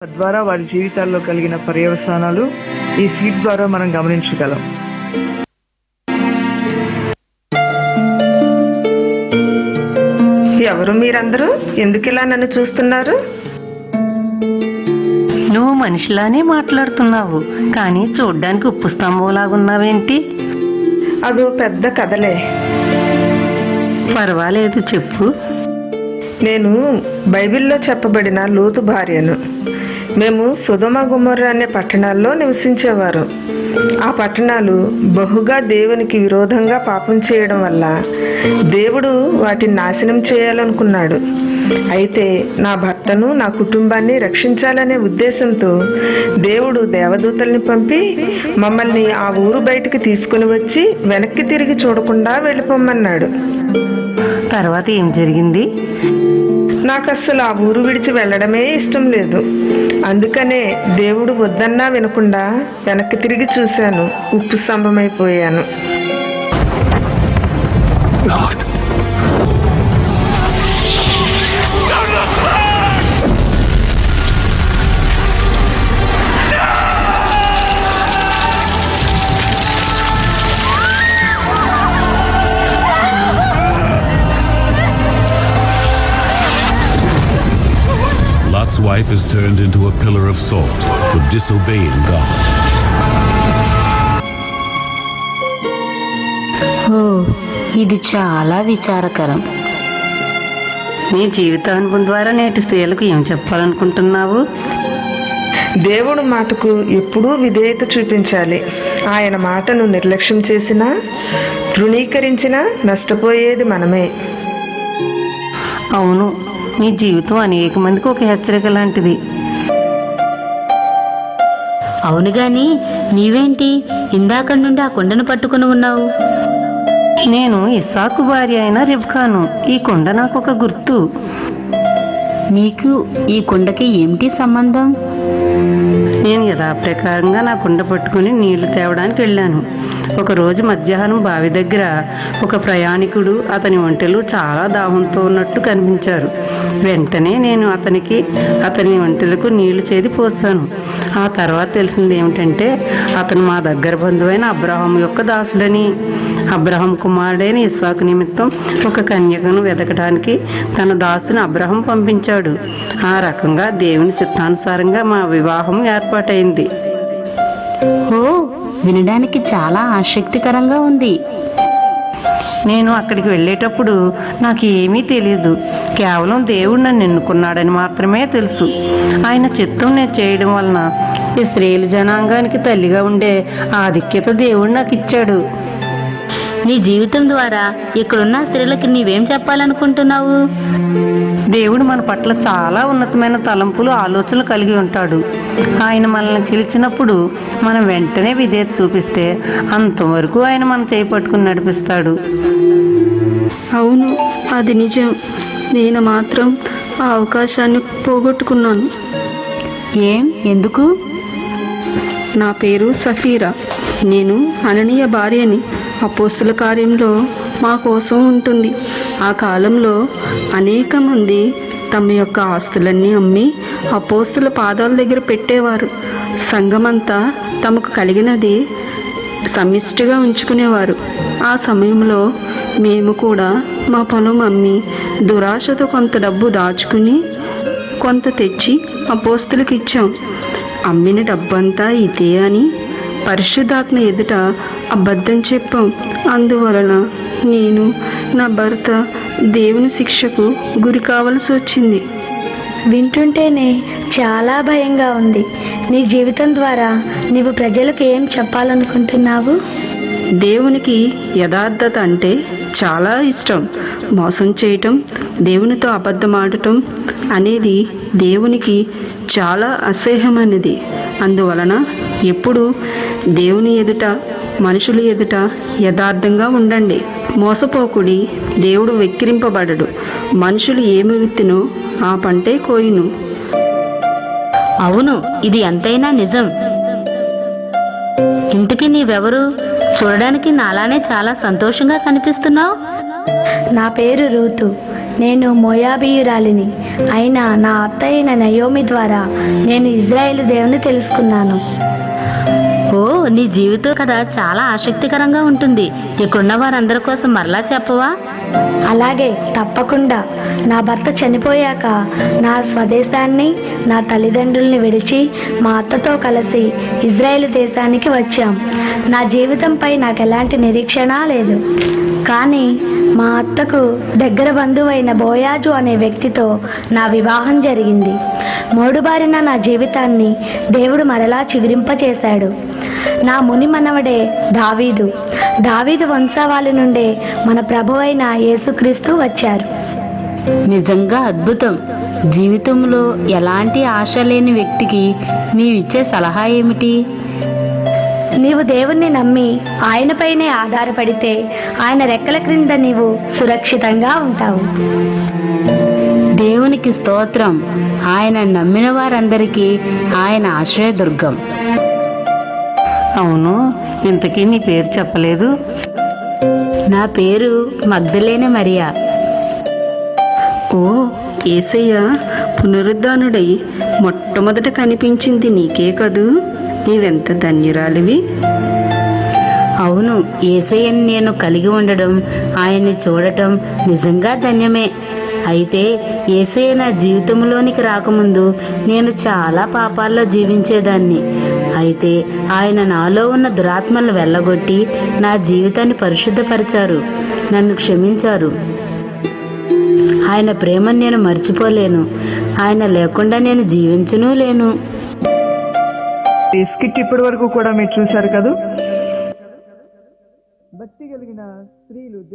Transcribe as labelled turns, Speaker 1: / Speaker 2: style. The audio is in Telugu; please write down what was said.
Speaker 1: తద్వారా వారి జీవితాల్లో కలిగిన పర్యవసానాలు ఈ సీడ్ ద్వారా మనం గమనించగలం.
Speaker 2: ఎవరు మీరందరూ? ఎందుకు ఇలా నన్ను చూస్తున్నారు?
Speaker 3: నువ్వు మనిషిలానే మాట్లాడుతున్నావు, కానీ చూడ్డానికి ఉప్పు స్తంభంలాగున్నావేంటి?
Speaker 2: అదో పెద్ద కథలే.
Speaker 3: పర్వాలేదు, చెప్పు.
Speaker 2: నేను బైబిల్లో చెప్పబడిన లోతు భార్యను. మేము సొదొమ గొమొర్రా అనే పట్టణాల్లో నివసించేవారు. ఆ పట్టణాలు బహుగా దేవునికి విరోధంగా పాపం చేయడం వల్ల దేవుడు వాటిని నాశనం చేయాలనుకున్నాడు. అయితే నా భర్తను, నా కుటుంబాన్ని రక్షించాలనే ఉద్దేశంతో దేవుడు దేవదూతల్ని పంపి మమ్మల్ని ఆ ఊరు బయటికి తీసుకుని వచ్చి వెనక్కి తిరిగి చూడకుండా వెళ్ళిపోమన్నాడు.
Speaker 3: తర్వాత ఏం జరిగింది?
Speaker 2: నాకు అస్సలు ఆ ఊరు విడిచి వెళ్ళడమే ఇష్టం లేదు. అందుకనే దేవుడు వద్దన్నా వినకుండా వెనక్కి తిరిగి చూశాను. ఉప్పు స్తంభమైపోయాను.
Speaker 4: Lot's wife is turned into a pillar of salt for disobeying God.
Speaker 5: ఓ, ఇది చాలా విచారకరం.
Speaker 3: నీ జీవితానుభవం ద్వారా నేటి స్త్రీలకు ఏం చెప్పాలనుకుంటున్నావు?
Speaker 2: దేవుడు మాటకు ఎప్పుడూ విధేయత చూపించాలి. ఆయన మాటను నిర్లక్ష్యం చేసినా, తృణీకరించినా నష్టపోయేది మనమే.
Speaker 3: అవును, నీ జీవితం అనేక మందికి ఒక హెచ్చరిక లాంటిది.
Speaker 5: అవును గాని నీవేంటి ఇందాక నుండి ఆ కొండను పట్టుకుని ఉన్నావు?
Speaker 3: నేను ఇస్సాకు భార్య అయిన రిబ్కాను. ఈ కొండ నాకు ఒక గుర్తు.
Speaker 5: నీకు ఈ కొండకి ఏమిటి సంబంధం?
Speaker 3: నేను యథాప్రకారంగా నా కుండ పట్టుకుని నీళ్లు తేవడానికి వెళ్ళాను. ఒకరోజు మధ్యాహ్నం బావి దగ్గర ఒక ప్రయాణికుడు, అతని ఒంటెలు చాలా దాహంతో ఉన్నట్టు కనిపించారు. వెంటనే నేను అతని ఒంటెలకు నీళ్లు చేది పోసాను. ఆ తర్వాత తెలిసింది ఏమిటంటే అతను మా దగ్గర బంధువైన అబ్రహాం యొక్క దాసుడని. అబ్రహాం కుమారుడైన ఇస్సాకు నిమిత్తం ఒక కన్యకను వెతకడానికి తన దాసుని అబ్రహాం పంపించాడు. ఆ రకంగా దేవుని చిత్తానుసారంగా మా వివాహం ఏర్పాటైంది.
Speaker 5: ఓ, వినడానికి చాలా ఆసక్తికరంగా ఉంది.
Speaker 3: నేను అక్కడికి వెళ్ళేటప్పుడు నాకు ఏమీ తెలియదు. కేవలం దేవుడు నన్ను ఎన్నుకున్నాడని మాత్రమే తెలుసు. ఆయన చిత్తం నేను చేయడం వలన ఇశ్రాయేలు జనాంగానికి తల్లిగా ఉండే ఆధిక్యత దేవుడు నాకు ఇచ్చాడు.
Speaker 5: నీ జీవితం ద్వారా ఇక్కడున్న స్త్రీలకి నీవేం చెప్పాలనుకుంటున్నావు?
Speaker 3: దేవుడు మన పట్ల చాలా ఉన్నతమైన తలంపులు, ఆలోచనలు కలిగి ఉంటాడు. ఆయన మనల్ని పిలిచినప్పుడు మనం వెంటనే విధేయత చూపిస్తే అంతవరకు ఆయన మన చేయి పట్టుకుని నడిపిస్తాడు.
Speaker 6: అవును, అది నిజం. నేను మాత్రం ఆ అవకాశాన్ని పోగొట్టుకున్నాను.
Speaker 5: ఎందుకు?
Speaker 6: నా పేరు సఫీరా. నేను అననీయ భార్యని. అపోస్తుల కార్యంలో మా కోసం ఉంటుంది. ఆ కాలంలో అనేక మంది తమ యొక్క ఆస్తులన్నీ అమ్మి అపోస్తుల పాదాల దగ్గర పెట్టేవారు. సంఘమంతా తమకు కలిగినది సమిష్టిగా ఉంచుకునేవారు. ఆ సమయంలో మేము కూడా మా పొలం అమ్మి దురాశతో కొంత డబ్బు దాచుకుని కొంత తెచ్చి అపోస్తులకు ఇచ్చాం. అమ్మిన డబ్బంతా ఇదే అని పరిశుద్ధాత్మ ఎదుట అబద్ధం చెప్పాం. అందువలన నేను, నా భర్త దేవుని శిక్షకు గురి కావలసి వచ్చింది.
Speaker 7: వింటుంటేనే చాలా భయంగా ఉంది. నీ జీవితం ద్వారా నీవు ప్రజలకు ఏం చెప్పాలనుకుంటున్నావు?
Speaker 6: దేవునికి యథార్థత అంటే చాలా ఇష్టం. మోసం చేయటం, దేవునితో అబద్ధమాడటం అనేది దేవునికి చాలా అసహ్యమైనది. అందువలన ఎప్పుడు దేవుని ఎదుట, మనుషుల ఎదుట యథార్థంగా ఉండండి. మోసపోకుడి. దేవుడు వెక్కిరింపబడడు. మనుషులు ఏమి విత్తునో ఆ పంటే కోయును.
Speaker 5: అవును, ఇది ఎంతైనా నిజం. ఇంటికి నీవెవరు? చూడడానికి నాలానే చాలా సంతోషంగా కనిపిస్తున్నావు.
Speaker 7: నా పేరు రూతు. నేను మోయాబీయురాలిని. అయినా నా అత్త అయిన నయోమి ద్వారా నేను ఇజ్రాయేలు దేవుని తెలుసుకున్నాను.
Speaker 5: ఓ, నీ జీవితం కథ చాలా ఆసక్తికరంగా ఉంటుంది. ఇక్కడున్న వారందరి కోసం మరలా చెప్పవా?
Speaker 7: అలాగే, తప్పకుండా. నా భర్త చనిపోయాక నా స్వదేశాన్ని, నా తల్లిదండ్రుల్ని విడిచి మా అత్తతో కలిసి ఇజ్రాయేలు దేశానికి వచ్చాం. నా జీవితంపై నాకు ఎలాంటి నిరీక్షణ లేదు. కానీ మా అత్తకు దగ్గర బంధువైన బోయాజు అనే వ్యక్తితో నా వివాహం జరిగింది. మోడుబారిన నా జీవితాన్ని దేవుడు మరలా చిగురింపచేశాడు. నా ముని మనవడే దావీదు వంశావళి నుండే మన ప్రభువైన యేసుక్రీస్తు వచ్చారు.
Speaker 5: నిజంగా అద్భుతం. జీవితంలో ఎలాంటి ఆశ లేని వ్యక్తికి నీవిచ్చే సలహా ఏమిటి?
Speaker 7: నీవు దేవుణ్ణి నమ్మి ఆయనపైనే ఆధారపడితే ఆయన రెక్కల క్రింద నీవు సురక్షితంగా ఉంటావు.
Speaker 5: దేవునికి స్తోత్రం. ఆయన నమ్మిన వారందరికీ ఆయన ఆశ్రయదుర్గం.
Speaker 3: అవును, ఇంతకీ నీ పేరు చెప్పలేదు.
Speaker 5: నా పేరు మగ్దలేనే మరియా.
Speaker 6: ఓ, యేసయ్య పునరుద్ధానుడై మొట్టమొదట కనిపించింది నీకే కదూ. నీవెంత ధన్యురాలివి.
Speaker 5: అవును, యేసయ్యని నేను కలిగి ఉండడం, ఆయన్ని చూడటం నిజంగా ధన్యమే. అయితే యేసయ్య నా జీవితంలోనికి రాకముందు నేను చాలా పాపాల్లో జీవించేదాన్ని. అయితే ఆయన నాలో ఉన్న దురాత్మలను వెళ్ళగొట్టి నా జీవితాన్ని పరిశుద్ధపరిచారు, నన్ను క్షమించారు. ఆయన ప్రేమను నేను మర్చిపోలేను. ఆయన లేకుండా నేను జీవించనూ లేను.
Speaker 1: ఈ స్కిట్ ఇప్పటి వరకు కూడా మీరు చూశారు కదా. భక్తి కలిగిన స్త్రీలు